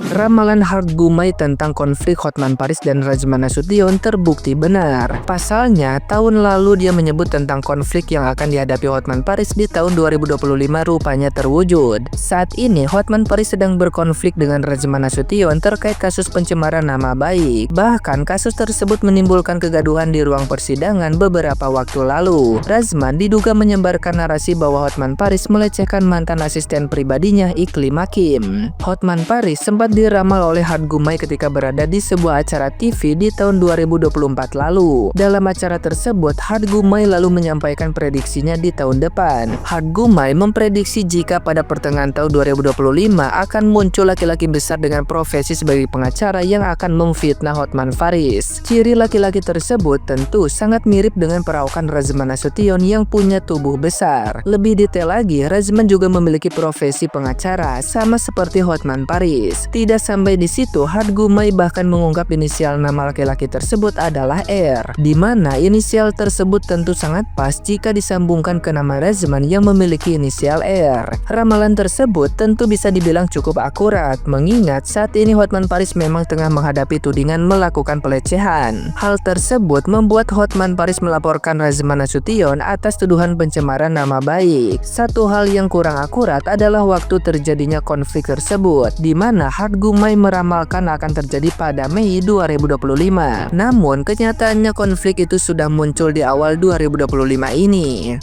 Ramalan Hart Gumai tentang konflik Hotman Paris dan Rajma Nasution terbukti benar. Pasalnya, tahun lalu dia menyebut tentang konflik yang akan dihadapi Hotman Paris di tahun 2025 rupanya terwujud. Saat ini, Hotman Paris sedang berkonflik dengan Rajma Nasution terkait kasus pencemaran nama baik. Bahkan, kasus tersebut menimbulkan kegaduhan di ruang persidangan beberapa waktu lalu. Rajman diduga menyebarkan narasi bahwa Hotman Paris melecehkan mantan asisten pribadinya Iklim Hakim. Hotman Paris sempat diramal oleh Hart Gumai ketika berada di sebuah acara TV di tahun 2024 lalu. Dalam acara tersebut, Hart Gumai lalu menyampaikan prediksinya di tahun depan. Hart Gumai memprediksi jika pada pertengahan tahun 2025 akan muncul laki-laki besar dengan profesi sebagai pengacara yang akan memfitnah Hotman Paris. Ciri laki-laki tersebut tentu sangat mirip dengan perawakan Rajma Nasution yang punya tubuh besar. Lebih detail lagi, Rajma juga memiliki profesi pengacara sama seperti Hotman Paris. Tidak sampai di situ, Hart Gumai bahkan mengungkap inisial nama laki-laki tersebut adalah R, di mana inisial tersebut tentu sangat pas jika disambungkan ke nama Rajma yang memiliki inisial R. Ramalan tersebut tentu bisa dibilang cukup akurat, mengingat saat ini Hotman Paris memang tengah menghadapi tudingan melakukan pelecehan. Hal tersebut membuat Hotman Paris melaporkan Rajma Nasution atas tuduhan pencemaran nama baik. Satu hal yang kurang akurat adalah waktu terjadinya konflik tersebut, di mana Hart Gumai meramalkan akan terjadi pada Mei 2025. Namun, kenyataannya konflik itu sudah muncul di awal 2025 ini.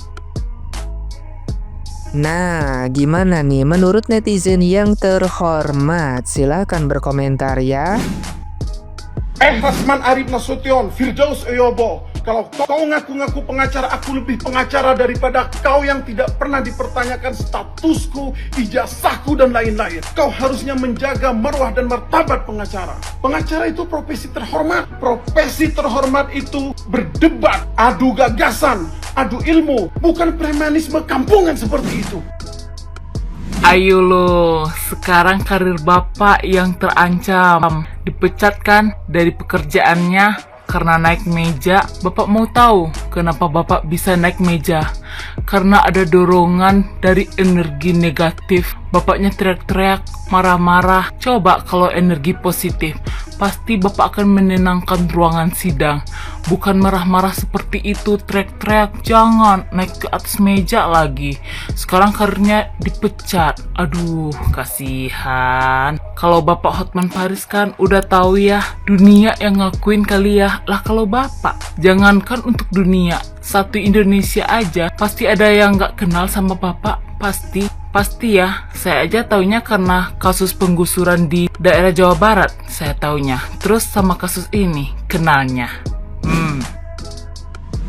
Nah, gimana nih menurut netizen yang terhormat? Silahkan berkomentar ya. Rasman Arif Nasution, Firdaus Eyobo, kalau kau ngaku-ngaku pengacara, aku lebih pengacara daripada kau yang tidak pernah dipertanyakan statusku, ijazahku, dan lain-lain. Kau harusnya menjaga marwah dan martabat pengacara. Pengacara itu profesi terhormat. Profesi terhormat itu berdebat, adu gagasan, adu ilmu, bukan premanisme kampungan seperti itu. Ayo lo, sekarang karir bapak yang terancam. Dipecat kan dari pekerjaannya karena naik meja. Bapak mau tahu kenapa bapak bisa naik meja? Karena ada dorongan dari energi negatif. Bapaknya teriak-teriak, marah-marah. Coba kalau energi positif, pasti bapak akan menenangkan ruangan sidang. Bukan marah-marah seperti itu, teriak-teriak. Jangan naik ke atas meja lagi. Sekarang karirnya dipecat. Aduh, kasihan. Kalau bapak Hotman Paris kan udah tahu ya, dunia yang ngakuin kali ya. Lah kalau bapak, jangankan untuk dunia, satu Indonesia aja pasti ada yang nggak kenal sama bapak. Pasti ya, saya aja taunya karena kasus penggusuran di daerah Jawa Barat, saya taunya. Terus sama kasus ini, kenalnya.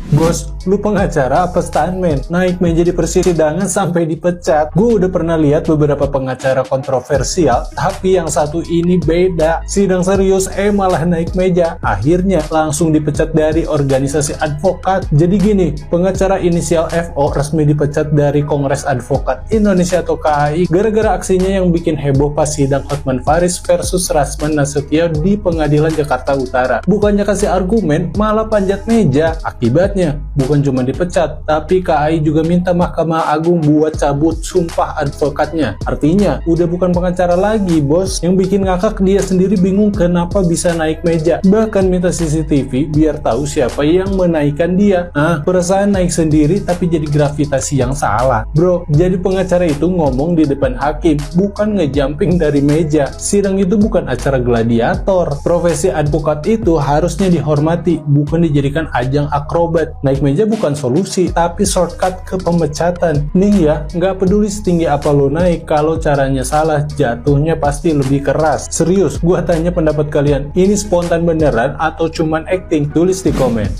Bos, lu pengacara apa stuntman? Naik meja di persidangan sampai dipecat. Gue udah pernah lihat beberapa pengacara kontroversial, tapi yang satu ini beda. Sidang serius malah naik meja. Akhirnya langsung dipecat dari organisasi advokat. Jadi gini, pengacara inisial FO resmi dipecat dari Kongres Advokat Indonesia atau KAI gara-gara aksinya yang bikin heboh pas sidang Hotman Paris versus Rajma Nasution di Pengadilan Jakarta Utara. Bukannya kasih argumen, malah panjat meja. Akibatnya bukan cuma dipecat, tapi KAI juga minta Mahkamah Agung buat cabut sumpah advokatnya. Artinya, udah bukan pengacara lagi, bos. Yang bikin ngakak dia sendiri bingung kenapa bisa naik meja. Bahkan minta CCTV biar tahu siapa yang menaikkan dia. Perasaan naik sendiri tapi jadi gravitasi yang salah. Bro, jadi pengacara itu ngomong di depan hakim, bukan ngejumping dari meja. Sidang itu bukan acara gladiator. Profesi advokat itu harusnya dihormati, bukan dijadikan ajang akrobat. Naik meja bukan solusi, tapi shortcut ke pemecatan. Nih ya, nggak peduli setinggi apa lo naik, kalau caranya salah, jatuhnya pasti lebih keras. Serius, gua tanya pendapat kalian, ini spontan beneran atau cuman acting? Tulis di komen.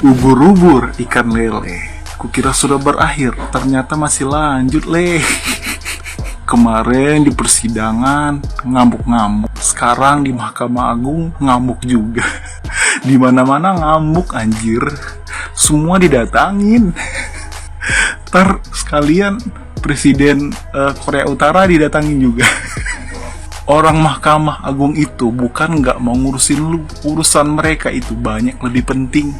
Ubur-ubur ikan lele. Kukira sudah berakhir, ternyata masih lanjut leh. Kemarin di persidangan ngamuk-ngamuk, sekarang di Mahkamah Agung ngamuk juga. Di mana-mana ngamuk anjir. Semua didatangin. Ntar sekalian Presiden Korea Utara didatangin juga. Orang Mahkamah Agung itu bukan nggak mau ngurusin lu, urusan mereka itu banyak lebih penting.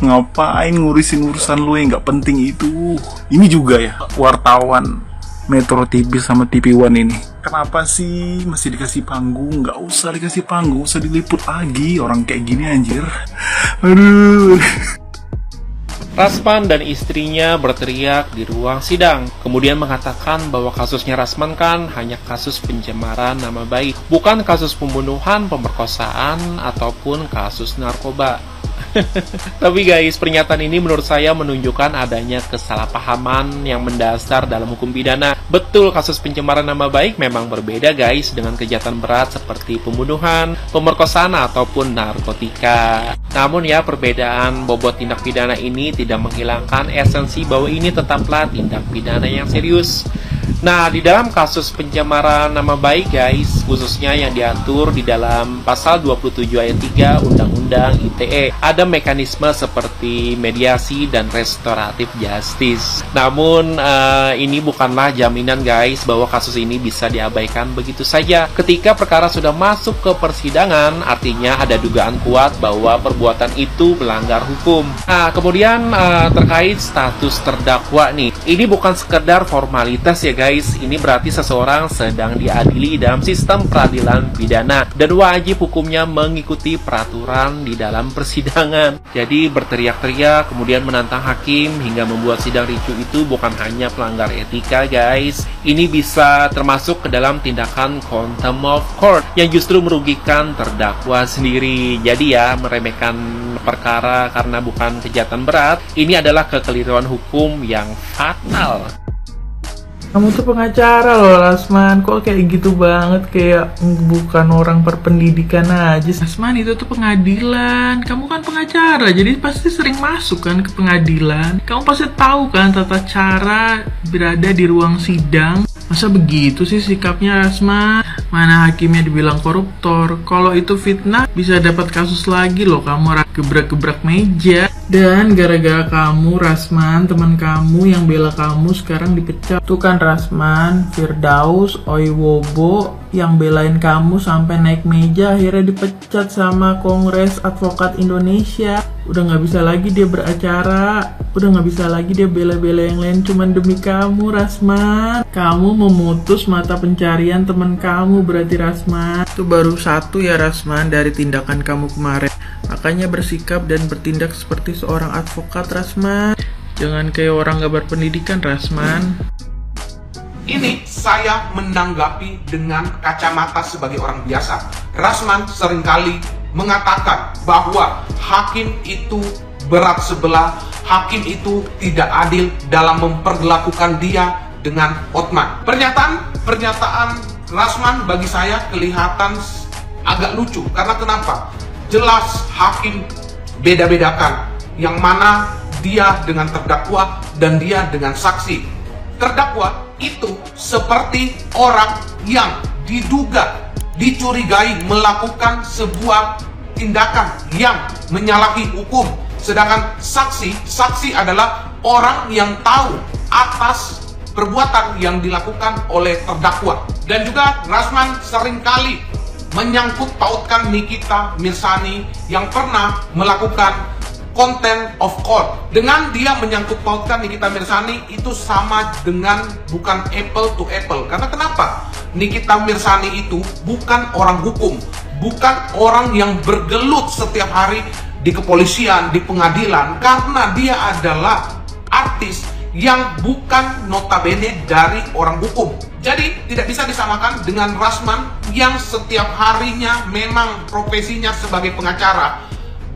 Ngapain ngurusin urusan lu yang nggak penting itu? Ini juga ya wartawan Metro TV sama TV One ini Kenapa sih masih dikasih panggung? Nggak usah dikasih panggung, usah diliput lagi orang kayak gini anjir. Aduh. Rasman dan istrinya berteriak di ruang sidang, kemudian mengatakan bahwa kasusnya Rasman kan hanya kasus pencemaran nama baik, bukan kasus pembunuhan, pemerkosaan, ataupun kasus narkoba. Tapi guys, pernyataan ini menurut saya menunjukkan adanya kesalahpahaman yang mendasar dalam hukum pidana. Betul, kasus pencemaran nama baik memang berbeda guys dengan kejahatan berat seperti pembunuhan, pemerkosaan, ataupun narkotika. Namun ya, perbedaan bobot tindak pidana ini tidak menghilangkan esensi bahwa ini tetaplah tindak pidana yang serius. Nah, di dalam kasus pencemaran nama baik guys, khususnya yang diatur di dalam pasal 27 ayat 3 Undang-Undang ITE, ada mekanisme seperti mediasi dan restoratif justice. Namun, ini bukanlah jaminan guys bahwa kasus ini bisa diabaikan begitu saja. Ketika perkara sudah masuk ke persidangan, artinya ada dugaan kuat bahwa perbuatan itu melanggar hukum. Nah, kemudian terkait status terdakwa nih, ini bukan sekedar formalitas ya guys. Ini berarti seseorang sedang diadili dalam sistem peradilan pidana dan wajib hukumnya mengikuti peraturan di dalam persidangan. Jadi berteriak-teriak kemudian menantang hakim hingga membuat sidang ricuh itu bukan hanya pelanggar etika guys. Ini bisa termasuk ke dalam tindakan contempt of court yang justru merugikan terdakwa sendiri. Jadi ya, meremehkan perkara karena bukan kejahatan berat, ini adalah kekeliruan hukum yang fatal. Kamu tuh pengacara loh Rasman, kok kayak gitu banget, kayak bukan orang berpendidikan aja. Rasman, itu tuh pengadilan, kamu kan pengacara, jadi pasti sering masuk kan ke pengadilan. Kamu pasti tahu kan tata cara berada di ruang sidang. Masa begitu sih sikapnya Rasman? Mana hakimnya dibilang koruptor, kalau itu fitnah bisa dapat kasus lagi loh kamu gebrak-gebrak meja. Dan gara-gara kamu Rasman, teman kamu yang bela kamu sekarang dipecat. Tuh kan Rasman, Firdaus, Oiwobo yang belain kamu sampai naik meja akhirnya dipecat sama Kongres Advokat Indonesia. Udah nggak bisa lagi dia beracara, udah nggak bisa lagi dia bela-bela yang lain cuman demi kamu Rasman. Kamu memutus mata pencarian teman kamu berarti Rasman. Itu baru satu ya Rasman dari tindakan kamu kemarin. Makanya bersikap dan bertindak seperti seorang advokat Rasman. Jangan kayak orang gak berpendidikan Rasman. Ini saya menanggapi dengan kacamata sebagai orang biasa. Rasman seringkali mengatakan bahwa hakim itu berat sebelah, hakim itu tidak adil dalam memperlakukan dia dengan Hotman. Pernyataan Rasman bagi saya kelihatan agak lucu. Karena kenapa? Jelas hakim beda-bedakan yang mana dia dengan terdakwa dan dia dengan saksi. Terdakwa itu seperti orang yang diduga, dicurigai melakukan sebuah tindakan yang menyalahi hukum. Sedangkan saksi adalah orang yang tahu atas perbuatan yang dilakukan oleh terdakwa. Dan juga Rasman seringkali menyangkut pautkan Nikita Mirzani yang pernah melakukan contempt of court. Dengan dia menyangkut pautkan Nikita Mirzani itu sama dengan bukan apple to apple. Karena kenapa? Nikita Mirzani itu bukan orang hukum, bukan orang yang bergelut setiap hari di kepolisian, di pengadilan, karena dia adalah artis yang bukan notabene dari orang hukum. Jadi tidak bisa disamakan dengan Rasman yang setiap harinya memang profesinya sebagai pengacara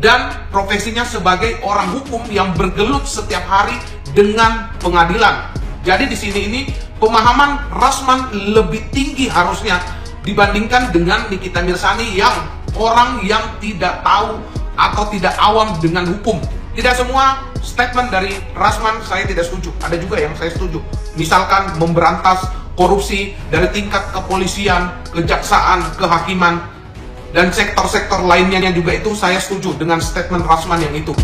dan profesinya sebagai orang hukum yang bergelut setiap hari dengan pengadilan. Jadi di sini ini pemahaman Rasman lebih tinggi harusnya dibandingkan dengan Nikita Mirzani yang orang yang tidak tahu atau tidak awam dengan hukum. Tidak semua statement dari Rasman saya tidak setuju. Ada juga yang saya setuju. Misalkan memberantas korupsi dari tingkat kepolisian, kejaksaan, kehakiman, dan sektor-sektor lainnya juga itu saya setuju dengan statement Rasman yang itu.